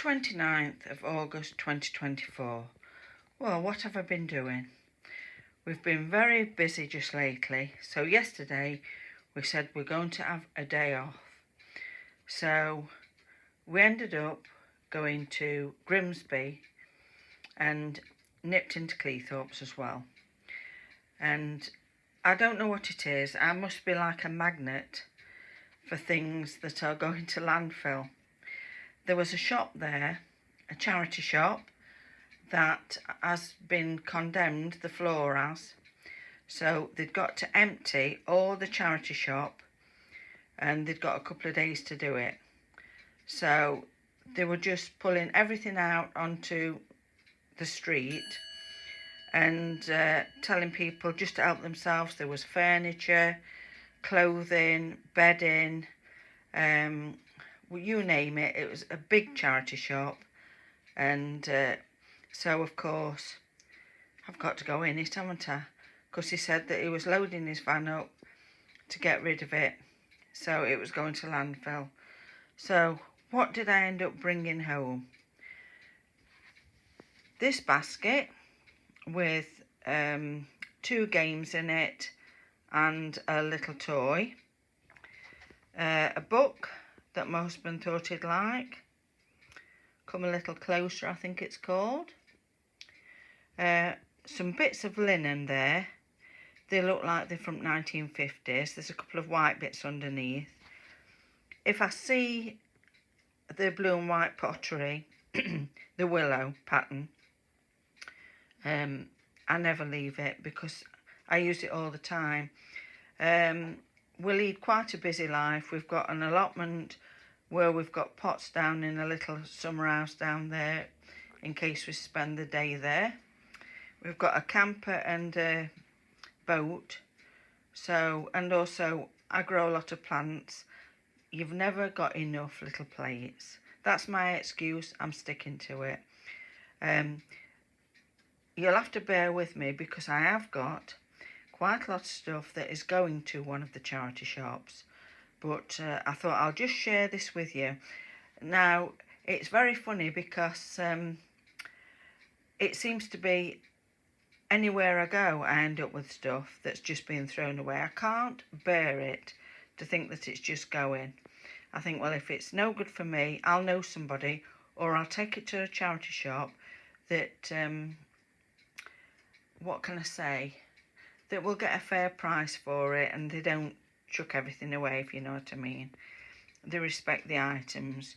29th of August 2024. Well, what have I been doing? We've been very busy just lately. So yesterday we said we're going to have a day off. So we ended up going to Grimsby and nipped into Cleethorpes as well. And I don't know what it is. I must be like a magnet for things that are going to landfill. There was a shop there, a charity shop, that has been condemned, the floor has. So they'd got to empty all the charity shop and they'd got a couple of days to do it. So they were just pulling everything out onto the street and telling people just to help themselves. There was furniture, clothing, bedding, you name it. It was a big charity shop, and so of course I've got to go in it, haven't I? Because he said that he was loading his van up to get rid of it, so it was going to landfill. So what did I end up bringing home? This basket with 2 games in it and a little toy, a book that my husband thought he'd like, Come a Little Closer I think it's called, some bits of linen there. They look like they're from 1950s. There's a couple of white bits underneath. If I see the blue and white pottery, the willow pattern, I never leave it because I use it all the time. We lead quite a busy life. We've got an allotment where we've got pots down in a little summer house down there in case we spend the day there. We've got a camper and a boat. So, and also I grow a lot of plants. You've never got enough little plates. That's my excuse. I'm sticking to it. You'll have to bear with me because I have got quite a lot of stuff that is going to one of the charity shops, but I thought I'll just share this with you. Now, it's very funny because it seems to be anywhere I go I end up with stuff that's just being thrown away. I can't bear it to think that it's just going. I think, well, if it's no good for me, I'll know somebody, or I'll take it to a charity shop that, what can I say, that will get a fair price for it, and they don't chuck everything away, if you know what I mean. They respect the items.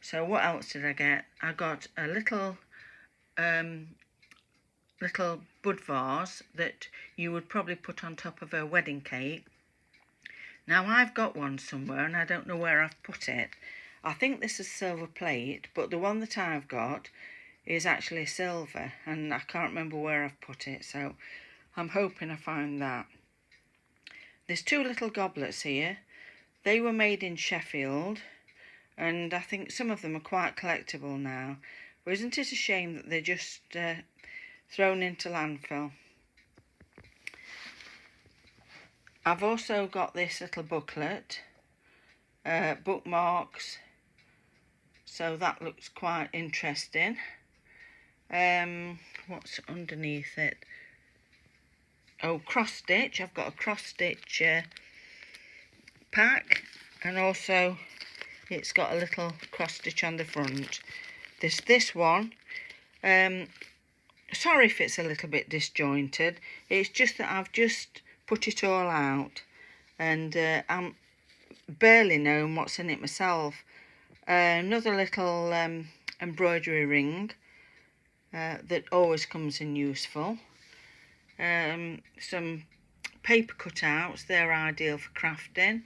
So what else did I get? I got a little bud vase that you would probably put on top of a wedding cake. Now I've got one somewhere and I don't know where I've put it. I think this is silver plate, but the one that I've got is actually silver and I can't remember where I've put it, so I'm hoping I find that. There's 2 little goblets here. They were made in Sheffield and I think some of them are quite collectible now. But isn't it a shame that they're just thrown into landfill? I've also got this little booklet, bookmarks, so that looks quite interesting. What's underneath it? Oh, cross stitch. I've got a cross stitch pack, and also it's got a little cross stitch on the front. This one, sorry if it's a little bit disjointed. It's just that I've just put it all out and I'm barely knowing what's in it myself. Another little embroidery ring that always comes in useful. Some paper cutouts, they're ideal for crafting.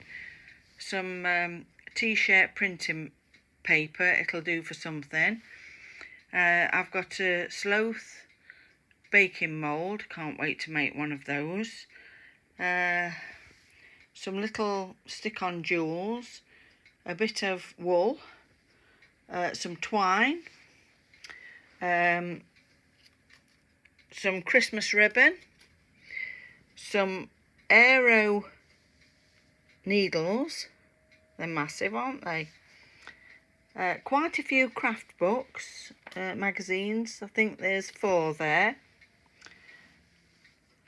Some t-shirt printing paper, it'll do for something. I've got a sloth baking mould, can't wait to make one of those. Some little stick-on jewels, a bit of wool, some twine, some Christmas ribbon, some aero needles. They're massive, aren't they? Quite a few craft books, magazines. I think there's 4 there.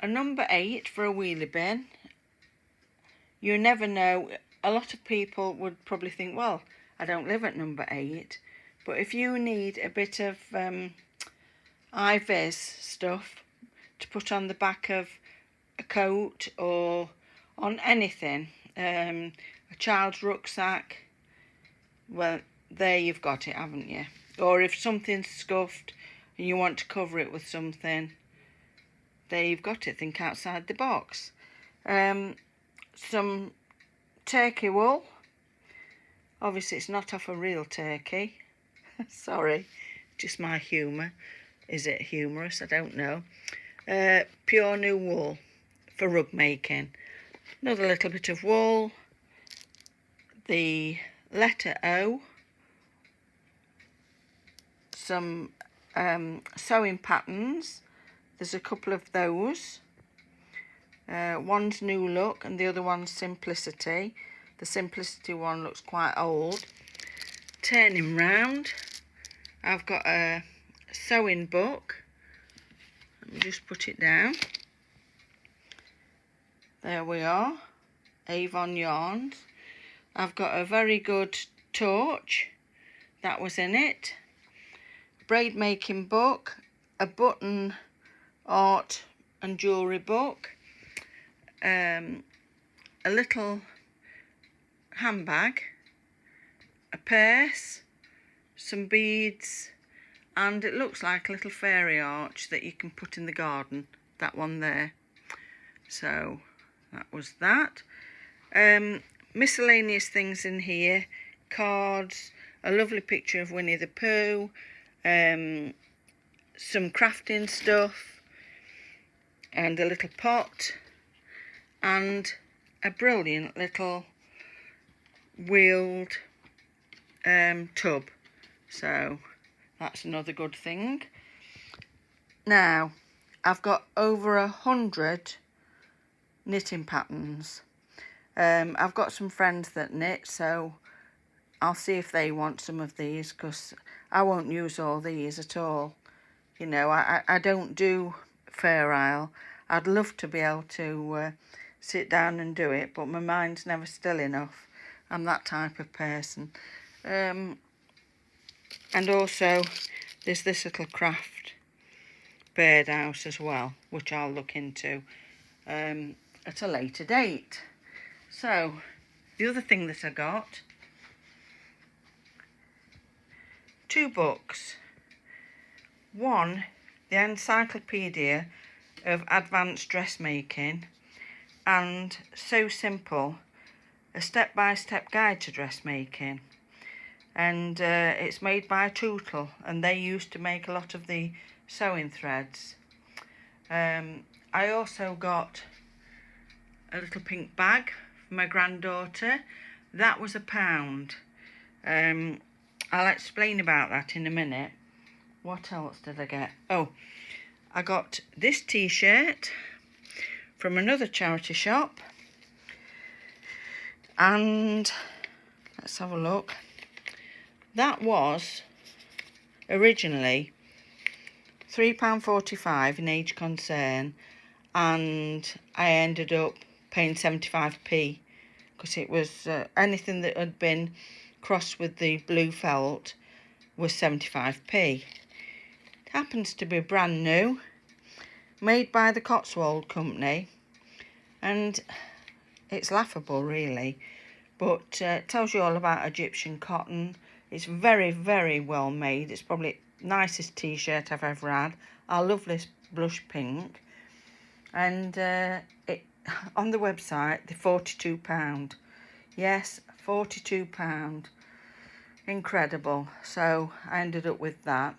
A number 8 for a wheelie bin. You never know. A lot of people would probably think, well, I don't live at number 8. But if you need a bit of high-vis stuff to put on the back of a coat or on anything, a child's rucksack, well, there you've got it, haven't you? Or if something's scuffed and you want to cover it with something, there you've got it. Think outside the box. Some turkey wool. Obviously it's not off a real turkey. Sorry, just my humour. Is it humorous? I don't know. Pure new wool for rug making. Another little bit of wool. The letter O. Some sewing patterns. There's a couple of those. One's New Look and the other one's Simplicity. The Simplicity one looks quite old. Turning round, I've got a sewing book. Let me just put it down. There we are. Avon Yarns. I've got a very good torch. That was in it. Braid making book. A button art and jewellery book. A little handbag, a purse, some beads, and it looks like a little fairy arch that you can put in the garden, that one there. So that was that. Miscellaneous things in here, cards, a lovely picture of Winnie the Pooh, some crafting stuff, and a little pot, and a brilliant little wheeled tub. So that's another good thing. Now I've got over 100 knitting patterns. I've got some friends that knit, so I'll see if they want some of these, because I won't use all these at all. You know, I don't do Fair Isle. I'd love to be able to sit down and do it, but my mind's never still enough. I'm that type of person. And also there's this little craft birdhouse as well, which I'll look into at a later date. So the other thing that I got, 2 books. One, the Encyclopedia of Advanced Dressmaking, and So Simple, a step-by-step guide to dressmaking. And it's made by Tootle, and they used to make a lot of the sewing threads. I also got a little pink bag for my granddaughter. That was £1. I'll explain about that in a minute. What else did I get? Oh, I got this t-shirt from another charity shop, and let's have a look. That was originally £3.45 in Age Concern, and I ended up paying 75p, because it was anything that had been crossed with the blue felt was 75p. It happens to be brand new, made by the Cotswold Company, and it's laughable really, but it tells you all about Egyptian cotton. It's very, very well made. It's probably the nicest t-shirt I've ever had. I love this blush pink, and it on the website they're £42. Yes, £42. Incredible. So I ended up with that.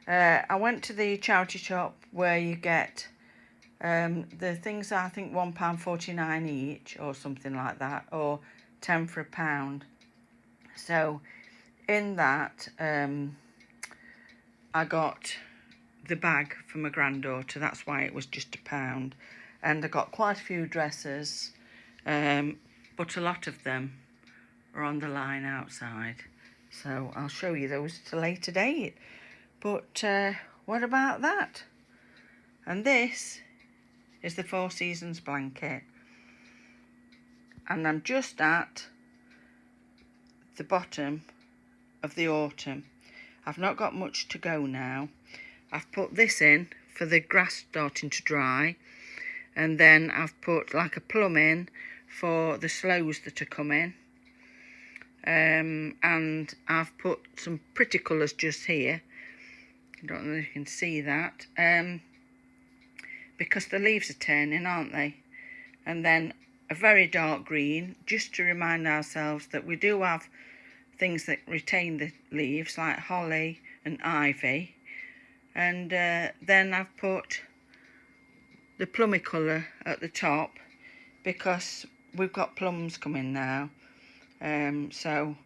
I went to the charity shop where you get the things, I think £1.49 each or something like that, or 10 for £1. So in that I got the bag for my granddaughter. That's why it was just £1. And I got quite a few dresses, but a lot of them are on the line outside. So I'll show you those at a later date. But what about that? And this is the Four Seasons blanket. And I'm just at the bottom of the autumn. I've not got much to go now. I've put this in for the grass starting to dry, and then I've put like a plum in for the sloes that are coming, and I've put some pretty colours just here. I don't know if you can see that, because the leaves are turning, aren't they? And then a very dark green, just to remind ourselves that we do have things that retain the leaves, like holly and ivy. And then I've put the plummy colour at the top, because we've got plums coming now. So,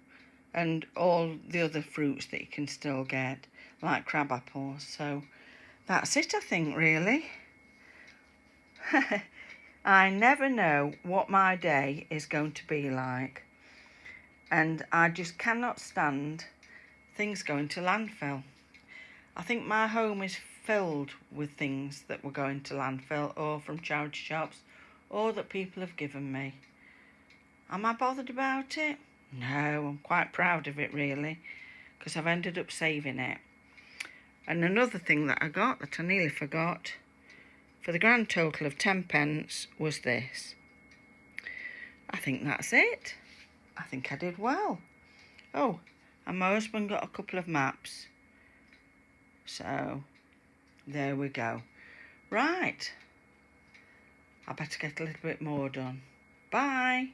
and all the other fruits that you can still get, like crab apples. So that's it, I think, really. I never know what my day is going to be like, and I just cannot stand things going to landfill. I think my home is filled with things that were going to landfill, or from charity shops, or that people have given me. Am I bothered about it? No, I'm quite proud of it, really, because I've ended up saving it. And another thing that I got that I nearly forgot, for the grand total of 10 pence, was this. I think that's it. I think I did well. Oh, and my husband got a couple of maps. So, there we go. Right. I better get a little bit more done. Bye.